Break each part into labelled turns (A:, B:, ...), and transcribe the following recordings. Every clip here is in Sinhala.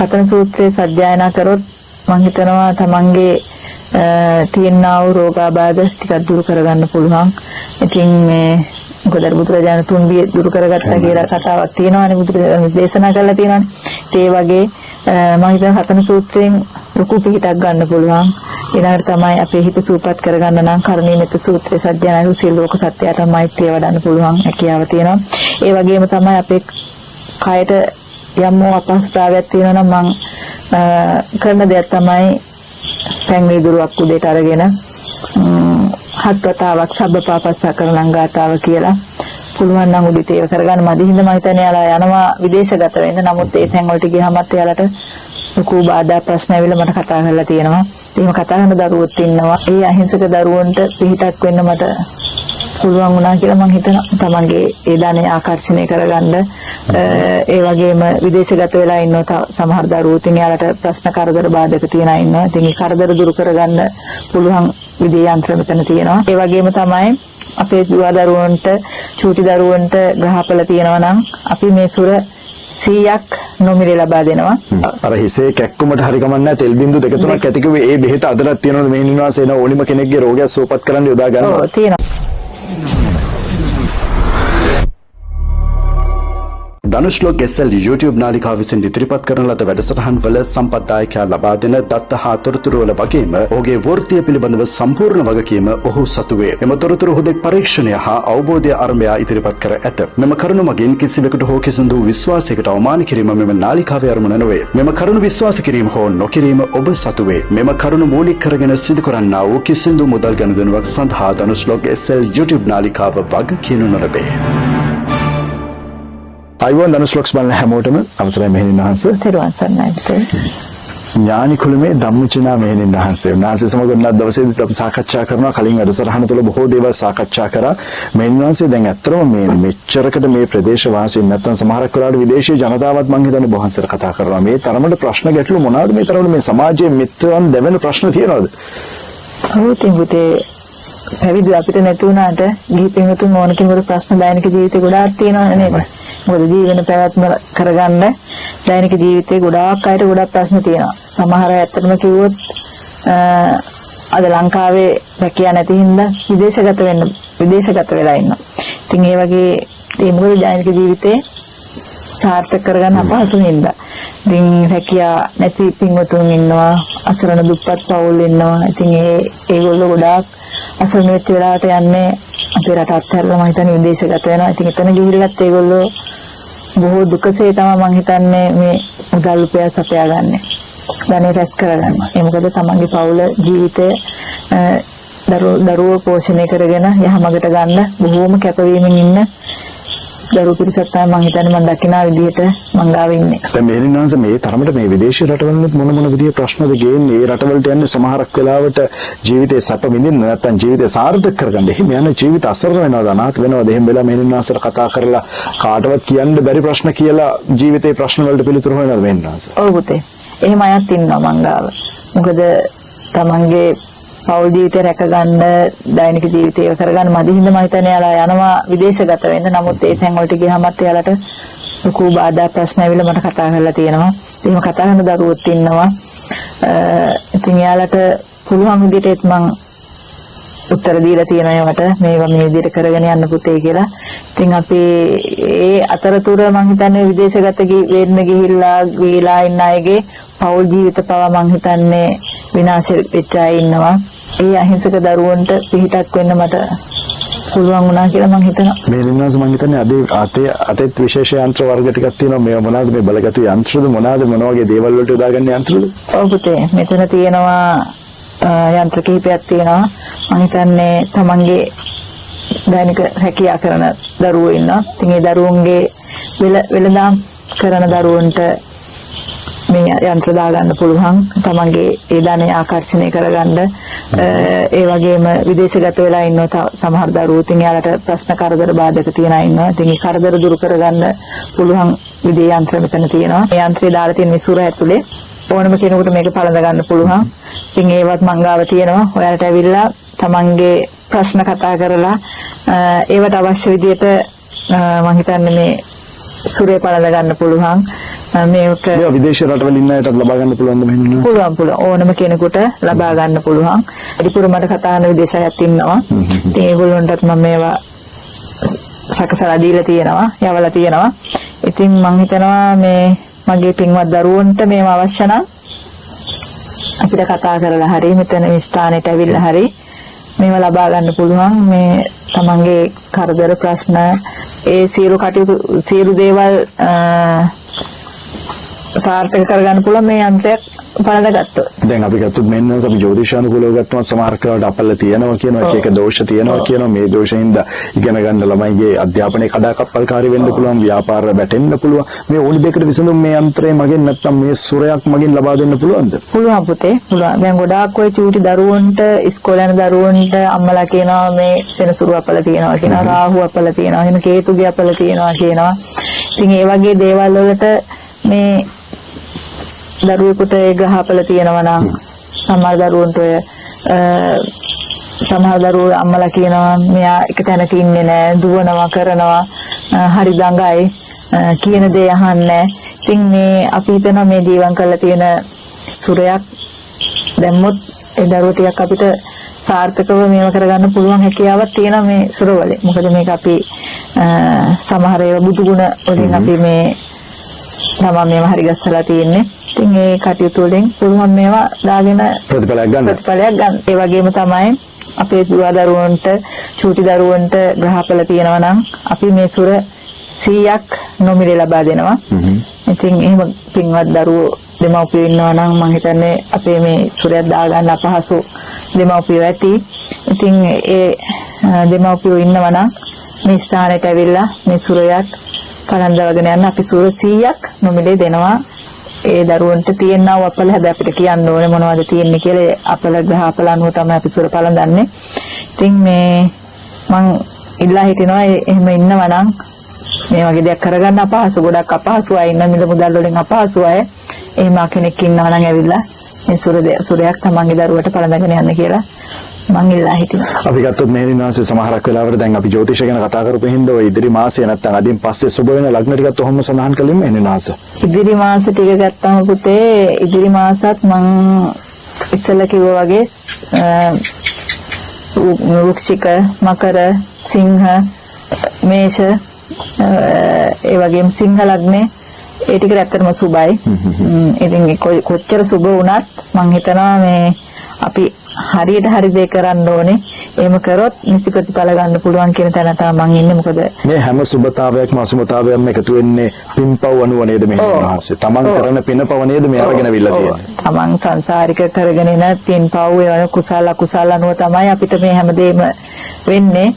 A: හතන සූත්‍රයේ සජ්ජායනා කරොත් මම හිතනවා තමන්ගේ තියෙනා වූ රෝගාබාධ ටිකක් දුරු කරගන්න පුළුවන්. ඉතින් මේ මොකද බුදුරජාණන් තුන්බිය දුරු කරගත්තා කියලා කතාවක් තියෙනවානේ බුදුරජාණන් දේශනා කරලා තියෙනවානේ. ඒ වගේ මම හිතන හතන සූත්‍රයෙන් ලොකු පිහිටක් ගන්න පුළුවන්. ඊළඟට තමයි අපේ හිත සූපපත් කරගන්න නම් කර්ණීයමෙත් සූත්‍රයේ සජ්ජායනා සියලු ලෝක සත්‍යයට මෛත්‍රිය වඩන්න පුළුවන් හැකියාව තියෙනවා. ඒ වගේම තමයි අපේ කයට යම් අපහසුතාවයක් තියෙනවා නම් මම කරන දෙයක් තමයි පැන් වීදුරුවක් උදේට අරගෙන හත් වතාවක් සබ්බපාපස්සා කරන ගාතාව කියලා පුළුවන් නම් උදිත ඒව කරගන්න මදි හින්දා මම හිතන්නේ යාලා යනවා විදේශගත වෙන්න. නමුත් ඒ තැන් වලට ගියහමත් යාලට ලොකු බාධා ප්‍රශ්න ඇවිල්ලා මට කතා කරලා තියෙනවා. එහෙම කතා කරන දරුවොත් ඉන්නවා. ඒ අහිංසක දරුවන්ට පිහිටක් වෙන්න මට පුළුවන් වුණා කියලා මම හිතනවා. තමන්ගේ ඒ ධනෙ ආකර්ෂණය කරගන්න ඒ වගේම විදේශගත වෙලා ඉන්න සමහර දරුවෝ ඉතින් යාලට ප්‍රශ්න කරදර බාධක තියනා ඉන්නවා. ඉතින් ඒ කරදර දුරු කරගන්න පුළුවන් විදේ යන්ත්‍ර මෙතන තියෙනවා. ඒ වගේම තමයි අපේ දුව දරුවන්ට චූටි දරුවන්ට ග්‍රහපල තියෙනවා නම් අපි මේ සුර 100ක් නොමිලේ ලබා දෙනවා.
B: අර හිසේ කැක්කුමට හරි කමක් නැහැ. තෙල් බින්දු දෙක තුනක් ඇති කිව්වේ ඒ බෙහෙත අදටත් තියෙනවද මේ නිවාසයේ එන ඕනිම කෙනෙක්ගේ රෝගයක් සුවපත් කරන්න යොදා ගන්නවා.
A: ඔව් තියෙනවා.
B: ධනුෂ්ලෝක SL YouTube නාලිකාව විසින් ඉදිරිපත් කරන ලද වැඩසටහන් වල සම්පත්දායකයා ලබා දෙන දත්ත හා තොරතුරු වල වගේම ඔහුගේ වෘත්තිය පිළිබඳව සම්පූර්ණ වගකීම ඔහු සතු වේ. එම තොරතුරු හුදෙක් පරීක්ෂණය හා අවබෝධය අරඹයා ඉදිරිපත් කර ඇත. මෙම කරුණු මගින් කිසිවෙකුට හෝ කිසිදු විශ්වාසයකට අවමාන කිරීම මෙම නාලිකාවේ අරමුණ නොවේ. මෙම කරුණු විශ්වාස කිරීම හෝ නොකිරීම ඔබ සතු වේ. මෙම කරුණු මූලික කරගෙන සිදු කරන්නා වූ කිසිදු මුදල් ගනුදෙනුවක් සඳහා ධනුෂ්ලෝක SL YouTube නාලිකාව වගකීම් නොලබේ. අයිවන් ධනුෂ්ලොක්ස් බලන හැමෝටම අවසරයි මෙහෙණින් වහන්සේ.
A: තෙරුවන් සරණයි.
B: ඥානි කුලමේ ධම්මචිනා මෙහෙණින් වහන්සේ. උන්වහන්සේ සමග උන්වත් දවසේදීත් අපි සාකච්ඡා කරනවා. කලින් වැඩසටහන තුළ බොහෝ දේවල් සාකච්ඡා කරා. මෙහෙණින් වහන්සේ දැන් ඇත්තටම මේ මෙච්චරකට මේ ප්‍රදේශ වාසීන් නැත්නම් සමහරක් වෙලාවට විදේශීය ජනතාවත් මම හිතන්නේ බොහන්සර කතා කරනවා. මේ තරමට ප්‍රශ්න ගැටලු මොනවාද මේ තරමට මේ සමාජයේ මිත්‍රයන් දෙවෙනි ප්‍රශ්න තියෙනවද?
A: පුතේ පැවිදි අපිට නැති වුණාට ගිහි පින්වතුන් ඕන කෙනෙකුට ප්‍රශ්න දෛනික ජීවිතේ ගොඩාක් තියෙනවා නේද? මොකද ජීවන පැවැත්ම කරගන්න දෛනික ජීවිතේ ගොඩාක් අයට ගොඩාක් ප්‍රශ්න තියෙනවා. සමහර අය ඇත්තටම කිව්වොත් අද ලංකාවේ රැකියාව නැති හින්දා විදේශගත වෙලා ඉන්නවා. ඉතින් ඒ වගේ ඒ මොකද දෛනික ජීවිතේ සාර්ථක කරගන්න අපහසු හින්දා. ඉතින් රැකියාව නැති පින්වතුන් ඉන්නවා, අසරණ දුප්පත් පවුල් ඉන්නවා. ඉතින් ඒගොල්ලෝ ගොඩාක් අසරණ වෙච්ච වෙලාවට යන්නේ අපේ රට අත්හැරලා මම හිතන්නේ විදේශගත වෙනවා. ඉතින් එතන ගිහිල්ලත් ඒගොල්ලෝ බොහෝ දුකසේ තමයි මම හිතන්නේ මේ මුදල් උපය සපයාගන්නේ. ධනෙ රැස් කරගන්නවා. ඒ මොකද තමන්ගේ පවුල ජීවිතය දරුවෝ පෝෂණය කරගෙන යහමගට ගන්න බොහෝම කැපවීමෙන් ඉන්න දරුවෝ පිරිසක් තමයි මම හිතන්නේ මම දකිනා විදිහට මං ගාව ඉන්නේ.
B: දැන් මෙහෙණින් වහන්සේ මේ තරමට මේ විදේශීය රටවලුත් මොන විදිහේ ප්‍රශ්නද ගේන්නේ? ඒ රටවලට යන්නේ සමහරක් වෙලාවට ජීවිතේ සැප විඳින්න නැත්නම් ජීවිතේ සාර්ථක කරගන්න. එහෙම යන ජීවිත අසරණ වෙනවද අනාථ වෙනවද? එහෙම වෙලා මෙහෙණින් වහන්සේට කතා කරලා කාටවත් කියන්න බැරි ප්‍රශ්න කියලා ජීවිතේ ප්‍රශ්න වලට පිළිතුරු හොයනවද මෙහෙණින් වහන්සේ?
A: ඔව් පුතේ. එහෙම අයත් ඉන්නවා මං ගාව. මොකද තමන්ගේ පෞල් ජීවිතේ රැකගන්න දෛනික ජීවිතේ ඒව කරගන්න මදි හින්දා මම හිතන්නේ යාලා යනවා විදේශගත වෙන්න. නමුත් ඒ තැන් වලට ගියහමත් යාලට ලොකු බාධා ප්‍රශ්න ඇවිල්ලා මට කතා කරලා තියෙනවා. එහෙම කතා කරන දරුවොත් ඉන්නවා. ඉතින් යාලට පුළුවන් විදිහට මම උත්තර දීලා තියෙනවා ඒවට මේවා මේ විදිහට කරගෙන යන්න පුතේ කියලා. ඉතින් අපි ඒ අතරතුර මම හිතන්නේ විදේශගත වෙන්න ගිහිල්ලා වේලා ඉන්න අයගේ පෞල් ජීවිත පවා මම හිතන්නේ විනාශ වෙච්ච අය ඉන්නවා. ඒ අහිංසක දරුවන්ට පිහිටක් වෙන්න මට පුළුවන් වුණා කියලා මම හිතනවා.
B: මේ නිවාස මම හිතන්නේ අතේ විශේෂ යන්ත්‍ර වර්ග ටිකක් තියෙනවා. මේවා මොනවාද මේ බලගතු යන්ත්‍රද මොනවාද මොන වගේ දේවල් වලට යොදාගන්න යන්ත්‍රද?
A: ඔව් පුතේ මෙතන තියෙනවා යන්ත්‍ර කිහිපයක් තියෙනවා. මම හිතන්නේ තමන්ගේ දෛනික රැකියාව කරන දරුවෝ ඉන්නවා. ඉතින් ඒ දරුවන්ගේ වෙළඳාම් කරන දරුවන්ට මේ යන්ත්‍ර දාගන්න පුළුවන්. තමන්ගේ ඒ ධනෙ ආකර්ෂණය කරගන්න. ඒ වගේම විදේශගත වෙලා ඉන්න සමහර දරුවෝ ඉතින් යාලට ප්‍රශ්න කරදර බාධක තියන අය ඉන්නවා. ඉතින් ඒ කරදර දුරු කරගන්න පුළුවන් විදේ යන්ත්‍ර මෙතන තියෙනවා. ඒ යන්ත්‍රය දාලා තියෙන මිසුර ඇතුලේ ඕනම කෙනෙකුට මේක පළඳ ගන්න පුළුවන්. ඉතින් ඒවත් මංගාව තියෙනවා. ඔයාලට ඇවිල්ලා තමන්ගේ ප්‍රශ්න කතා කරලා ඒවට අවශ්‍ය විදිහට මම හිතන්නේ මේ සුරේ පළඳ ගන්න පුළුවන්. මේක
B: විදේශ රටවල ඉන්න අයටත් ලබා ගන්න පුළුවන් මෙන්න.
A: පුළුවන් ඕනම කෙනෙකුට ලබා ගන්න පුළුවන්. ඉතින් මට කතා කරන විදේශයත් ඉන්නවා. ඉතින් ඒගොල්ලන්ටත් මම මේවා සකසලා දීලා තියෙනවා, යවලා තියෙනවා. ඉතින් මම හිතනවා මේ මගේ පින්වත් දරුවන්ට මේව අවශ්‍ය නම් අපිට කතා කරලා හරි මෙතන මේ ස්ථානෙට ඇවිල්ලා හරි මේව ලබා ගන්න පුළුවන්. මේ තමන්ගේ කරදර ප්‍රශ්න ඒ සියලු දේවල් සාර්ථක කරගන්න පුළුවන් මේ යන්ත්‍රයක් පළඳගත්තොත්.
B: දැන් අපි ගත්තොත් මෙන්න අපි ජ්‍යොතිෂානුකූලව ගත්තොත් සමහර කාලවලට අපල තියෙනවා කියනවා, එක දෝෂ තියෙනවා කියනවා. මේ දෝෂෙන්ද ඉගෙන ගන්න ළමයිගේ අධ්‍යාපනයේ කඩාකප්පල්කාරී වෙන්න පුළුවන්, ව්‍යාපාර වැටෙන්න පුළුවන්. මේ ඕනි දෙකට විසඳුම් මේ යන්ත්‍රය මගෙන් නැත්තම් මේ සුරයක් මගෙන් ලබා දෙන්න පුළුවන්ද?
A: පුළුවන් පුතේ, පුළුවන්. දැන් ගොඩාක් ඔය චූටි දරුවන්ට ඉස්කෝලේ යන දරුවන්ට අම්මලා කියනවා මේ සෙනසුරු අපල තියෙනවා කියනවා, රාහු අපල තියෙනවා, එහෙම කේතුගේ අපල තියෙනවා කියනවා. ඉතින් ඒ වගේ දේවල් වලට මේ දරුවෙකුට ඒ ග්‍රහපල තියෙනවා නම් සමහර දරුවන්ට ඔය සමහර දරුවෝ අම්මලා කියනවා මෙයා එක තැනක ඉන්නේ නැහැ, දුවනවා කරනවා, හරි දඟයි, කියන දේ අහන්නේ. ඉතින් මේ අපි හිතනවා මේ ජීවන් කරලා තියෙන සුරයක් දැම්මොත් ඒ දරුවෝ ටිකක් අපිට සාර්ථකව මේව කරගන්න පුළුවන් හැකියාවක් තියෙනවා මේ සුරවලේ. මොකද මේක අපි සමහර ඒවා බුදු ගුණ වලින් අපි මේ තමයි මේව හරි ගස්සලා තියෙන්නේ. ඉතින් ඒ කටයුතු වලින් පුළුවන් මේවා දාගෙන ප්‍රතිඵලයක් ගන්න. ඒ වගේම තමයි අපේ දරුවන්ට චූටි දරුවන්ට ග්‍රහපල තියෙනවා නම් අපි මේ සුර 100ක් නොමිලේ ලබා දෙනවා. ඉතින් එහෙම පින්වත් දරුවෝ දෙමව්පියෝ ඉන්නවා නම් මම හිතන්නේ අපේ මේ සුරයක් දාගන්න අපහසු දෙමව්පියෝ ඇති. ඉතින් ඒ දෙමව්පියෝ ඉන්නවා නම් මේ ස්ථානයට ඇවිල්ලා මේ සුරයක් පලඳවගෙන යන්න අපි සුර 100ක් නොමිලේ දෙනවා. ඒ දරුවන්ට තියෙනා වූ අපල හැබැයි අපිට කියන්න ඕනේ මොනවද තියෙන්නේ කියලා. අපල ග්‍රහ අපල අනුව තමයි අපි සුර පලඳන්නේ. ඉතින් මේ මං ඉල්ලා හිටිනවා එහෙම ඉන්නවා නම් මේ වගේ දෙයක් කරගන්න අපහසු, ගොඩක් අපහසු අය ඉන්න, මිල මුදල් වලින් අපහසු අය, එහෙම කෙනෙක් ඉන්නවා නම් ඇවිල්ලා මේ සුරයක් තමන්ගේ දරුවට පලඳගෙන යන්න කියලා මං ඉල්ලා හිටිනවා. අපි ගත්තොත් මේ දිනවාසේ සමහරක් වෙලාවට දැන් අපි ජ්‍යොතිෂ ගැන කතා කරපු හින්දා ඔය ඉදිරි මාසය නැත්තම් අදින් පස්සේ සුබ වෙන ලග්න ටිකත් ඔහොම සඳහන් කළෙම එන්නේ නාස. ඉදිරි මාස ටික ගත්තම පුතේ ඉදිරි මාසත් මං ඉස්සෙල්ලා කිව්වා වගේ වෘක්ෂික, මකර, සිංහ, මේෂ ඒ වගේම සිංහ ලග්නේ ඒ ටික ඇත්තටම සුබයි. ඉතින් කොච්චර සුබ වුණත් මං හිතනවා මේ අපි හරියට හරි දේ කරන්න ඕනේ. එහෙම කරොත් නිසි ප්‍රතිඵල ගන්න පුළුවන් කියන තැන තමයි මං ඉන්නේ. මොකද මේ හැම සුබතාවයක්ම අසුබතාවයක්ම එකතු වෙන්නේ පින්පව් අනුව නේද මේ මහසේ. තමන් කරන පිනපව නේද මේ අරගෙන අවිල්ලා තියෙන්නේ. තමන් සංසාරික කරගෙන ඉන පින්පව් වෙන කුසල අකුසල අනුව තමයි අපිට මේ හැමදේම වෙන්නේ.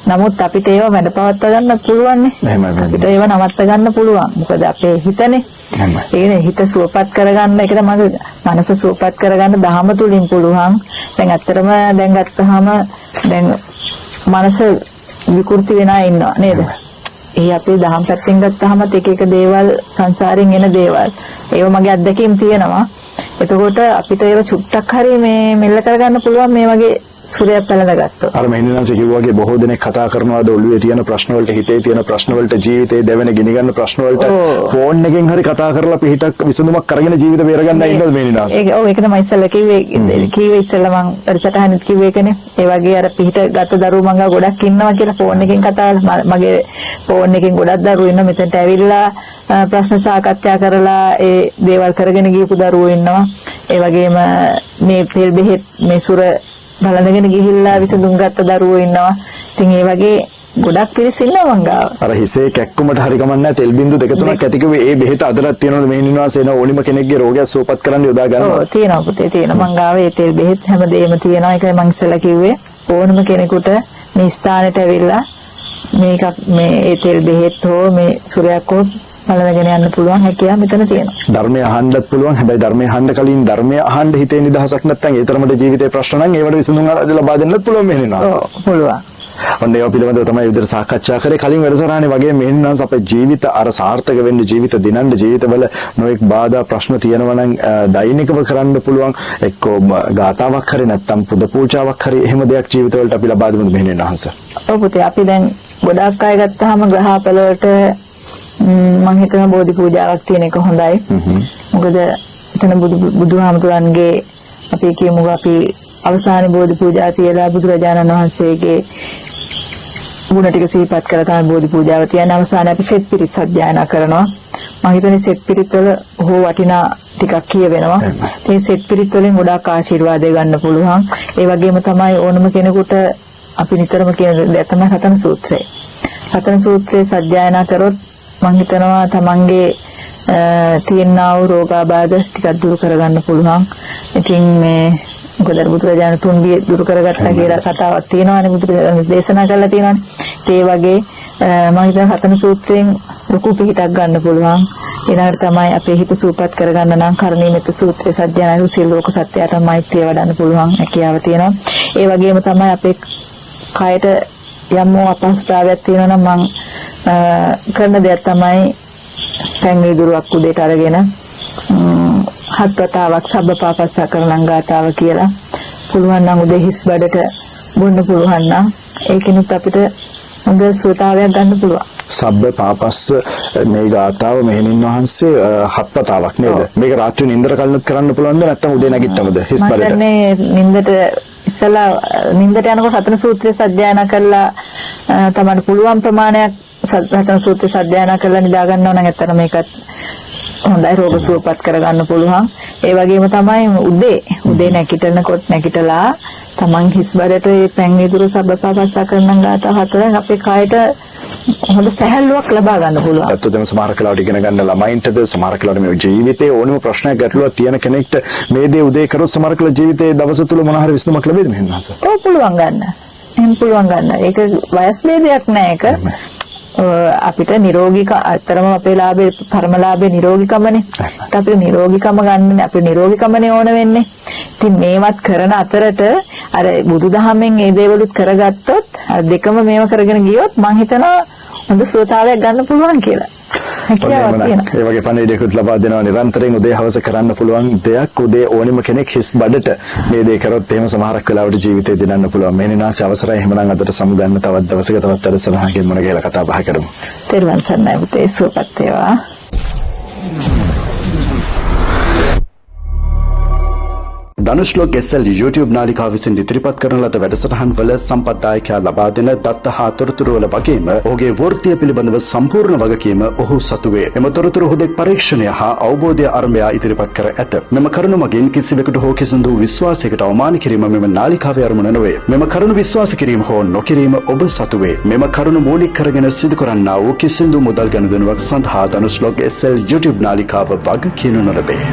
A: නමුත් අපිට ඒව වැඩපවත්ව ගන්න පුළුවන් නේ. අපිට ඒව නවත්ත ගන්න පුළුවන්. මොකද අපේ හිතනේ. ඒකනේ හිත සුවපත් කරගන්න එක තමයි මනස සුවපත් කරගන්න දහම තුලින් පුළුවන්. දැන් ඇත්තටම දැන් ගත්තාම දැන් මනස විකෘති වෙනා ඉන්නවා නේද? ඒ අපේ දහම් පැත්තෙන් ගත්තාම එක දේවල් සංසාරයෙන් එන දේවල්. ඒව මගේ අත්දැකීම් තියෙනවා. එතකොට අපිට ඒව චුට්ටක් හරි මේ මෙල්ල කරගන්න පුළුවන් මේ වගේ සුරයක් පැලඳගත්තොත්. අර මෙන්නන්ස කිව්වාගේ බොහෝ දෙනෙක් කතා කරනවාද ඔළුවේ තියෙන ප්‍රශ්න වලට, හිතේ තියෙන ප්‍රශ්න වලට, ජීවිතේ දැවෙන ගිනි ගන්න ප්‍රශ්න වලට ෆෝන් එකෙන් හරි කතා කරලා පිටක් විසඳුමක් කරගෙන ජීවිත බේරගන්න ඉන්නද මේ නිනාස? ඒක තමයි ඉස්සෙල්ලා කිව්වේ ඉස්සෙල්ලා මං පරිසටහනෙත් කිව්වේ ඒකනේ. ඒ වගේ අර පිට ගත දරුවෝ මංගා ගොඩක් ඉන්නවා කියලා ෆෝන් එකෙන් කතා කරලා මගේ ෆෝන් එකෙන් ගොඩක් දරුවෝ ඉන්නවා. මෙතනට ඇවිල්ලා ප්‍රශ්න සාකච්ඡා කරලා ඒ දේවල් කරගෙන ගියපු දරුවෝ ඉන්නවා. ඒ වගේම මේ තෙල් බෙහෙත් මේ සුර බලඳගෙන ගිහිල්ලා විසඳුම් ගත්ත දරුවෝ ඉන්නවා. ඉතින් ඒ වගේ ගොඩක් පිරිස ඉන්නවා මං ගාව. අර හිසේ කැක්කුමට හරි කමක් නැහැ. තෙල් බින්දු දෙක තුනක් ඇති කිව්වේ ඒ බෙහෙත අදලත් තියෙනවද මේ නිවාසේ එන ඕනිම කෙනෙක්ගේ රෝගයක් සුවපත් කරන්න යොදා ගන්නවා. ඔව් තියෙනවා පුතේ තියෙනවා. මං ගාව ඒ තෙල් බෙහෙත් හැමදේම තියෙනවා. ඒකයි මං ඉස්සෙල්ලා කිව්වේ ඕනම කෙනෙකුට මේ ස්ථානෙට ඇවිල්ලා මේක මේ ඒ තෙල් බෙහෙත් හෝ මේ සුරයක් හෝ බලගෙන යන්න පුළුවන් හැකියාව මෙතන තියෙනවා. ධර්මය අහන්නත් පුළුවන්. හැබැයි ධර්මය අහන්න කලින් ධර්මය අහන්න හිතේ නිදහසක් නැත්නම් ඒ තරමට ජීවිතේ ප්‍රශ්න නම් ඒවට විසඳුම් ලබා දෙන්නත් පුළුවන් මෙහෙම නේද? ඔව් පුළුවන්. ඔන්න ඒක පිළිබඳව තමයි විතර සාකච්ඡා කරේ කලින් වැඩසටහනේ වගේ මෙහෙනම් අපේ ජීවිත අර සාර්ථක වෙන්න ජීවිත දිනන්න ජීවිතවල නොඑක් බාධා ප්‍රශ්න තියෙනවා නම් දෛනිකව කරන්න පුළුවන් එක්කෝ ගාතාවක් හරි නැත්නම් පුද පූජාවක් හරි එහෙම දෙයක් ජීවිතවලට අපි ලබා දෙමු මෙහෙනම් අහස. ඔව් පුතේ අපි දැන් ගොඩක් අය ගත්තාම ග්‍රහපල වලට මම හිතනවා බෝධි පූජාවක් තියෙන එක හොඳයි. මොකද එතන බුදුහාමුදුරන්ගේ අපි කියමු අපි අවසානයේ බෝධි පූජා තියලා බුදුරජාණන් වහන්සේගේ ගුණ ටික සිහිපත් කරලා තමයි බෝධි පූජාව තියන්නේ. අවසානයේ අපි සෙත් පිරිත් සජ්ජායනා කරනවා. මම හිතන්නේ සෙත් පිරිත් වල හෝ වටිනා ටිකක් කියවෙනවා. ඒ සෙත් පිරිත් වලින් ගොඩාක් ආශිර්වාදය ගන්න පුළුවන්. ඒ වගේම තමයි ඕනම කෙනෙකුට අපි නිතරම කියන දේ තමයි රතන සූත්‍රය. රතන සූත්‍රය සජ්ජායනා කරොත් මම හිතනවා තමන්ගේ තියෙනා වූ රෝගාබාධ ටිකක් දුරු කරගන්න පුළුවන්. ඉතින් මේ මොකද බුදුරජාණන් තුන්බිය දුරු කරගත්තා කියලා කතාවක් තියෙනවානේ බුදුරජාණන් දේශනා කරලා තියෙනවානේ. ඒ වගේ මම හිතනවා රතන සූත්‍රයෙන් ලොකු පිහිටක් ගන්න පුළුවන්. ඊළඟට තමයි අපේ හිත සූපත් කරගන්න නම් කරණීයමෙත් සූත්‍රය සජ්ජායනා සියලු ලෝක සත්‍යයට මෛත්‍රිය වඩන්න පුළුවන් හැකියාව තියෙනවා. ඒ වගේම තමයි අපේ කයට යම් අපහසුතාවයක් තියෙනවා නම් මම කරන දෙයක් තමයි පැන් වීදුරුවක් උදේට අරගෙන හත් වතාවක් සබ්බපාපස්සා කරණං ගාතාව කියලා පුළුවන් නම් උදේ හිස් බඩට බොන්න පුළුවන් නම් ඒකිනුත් අපිට හොඳ සුවතාවයක් ගන්න පුළුවන්.
C: සබ්බ පාපස්ස මේ ගාතාව මෙහෙණින් වහන්සේ හත් වතාවක් නේද? මේක රාත්‍රී නිින්දට කලිනුත් කරන්න පුළුවන්ද නැත්නම් උදේ නැගිට්ටමද හිස් බඩට?
A: මම කියන්නේ නිින්දට ඉස්සලා නිින්දට යනකොට රතන සූත්‍රය සජ්ජායනා කරලා තමයි පුළුවන් ප්‍රමාණයක් රතන සූත්‍රය සජ්ජායනා කරලා නිදා ගන්නවා නම් ඇත්තට මේකත් හොඳයි රෝග සුවපත් කරගන්න පුළුවන්. ඒ වගේම තමයි උදේ නැගිටලා තමන් හිස් බඩට මේ පැන් වීදුරු සබ්බපාපස්සා කරණං ගාථා හතරෙන් අපේ කයට හොඳ සැහැල්ලුවක් ලබා ගන්න පුළුවන්.
C: ඇත්තටම සමහර කලාවට ඉගෙන ගන්න ළමයින්ටද සමහර කලාවට මේ ජීවිතේ ඕනම ප්‍රශ්නයක් ගැටලුවක් තියෙන කෙනෙක්ට මේ දේ උදේ කරොත් සමහර කලා ජීවිතේ දවස තුල මොන හරි විසඳුමක් ලැබෙයිද මෙහෙම නැස?
A: ඔව් පුළුවන් ගන්න. එහෙම පුළුවන් ගන්න. ඒක වයස් ભેදයක් නෑ ඒක. අපිට නිරෝගීක අතරම අපේ ලාභේ පරම ලාභේ නිරෝගීකමනේ. අපිට නිරෝගීකම ගන්න අපේ නිරෝගීකමනේ ඕන වෙන්නේ. ඉතින් මේවත් කරන අතරට අර බුදුදහමෙන් මේ දේවලුත් කරගත්තොත් අර දෙකම මේව කරගෙන ගියොත් මං හිතනවා හොඳ සුවතාවයක් ගන්න පුළුවන් කියලා. හැකියාවක් තියෙනවා.
C: ඒ වගේ පණිවිඩයකුත් ලබා දෙනවා නිරන්තරයෙන් උදේ හවස කරන්න පුළුවන් දෙයක් උදේ ඕනෙම කෙනෙක් හිස් බඩට මේ දේ කරොත් එහෙම සමහරක් වෙලාවට ජීවිතේ දිනන්න පුළුවන්. මේ නිනාශ අවසරයි එහෙමනම් අදට සමුදන්න තවත් දවසක තවත් වැඩසටහනකින් මොන කියලා කතා බහ කරමු.
A: තෙරුවන් සරණයි පුතේ සුවපත් වේවා.
B: ධනුෂ්ලෝක SL YouTube නාලිකාව විසින් ඉදිරිපත් කරන ලද වැඩසටහන් වල සම්පත්දායකයා ලබා දෙන දත්ත හා තොරතුරු වල වගේම ඔහුගේ වෘත්තිය පිළිබඳව සම්පූර්ණ වගකීම ඔහු සතු වේ. එම තොරතුරු හුදෙක් පරීක්ෂණය හා අවබෝධය අරඹයා ඉදිරිපත් කර ඇත. මෙම කරුණු මගින් කිසිවෙකුට හෝ කිසිදු විශ්වාසයකට අවමාන කිරීම මෙම නාලිකාවේ අරමුණ නොවේ. මෙම කරුණු විශ්වාස කිරීම හෝ නොකිරීම ඔබ සතු වේ. මෙම කරුණු මූලික කරගෙන සිදු කරන්නා වූ කිසිදු මුදල් ගනුදෙනුවක් සඳහා ධනුෂ්ලෝක SL YouTube නාලිකාව වගකීම් නොලබේ.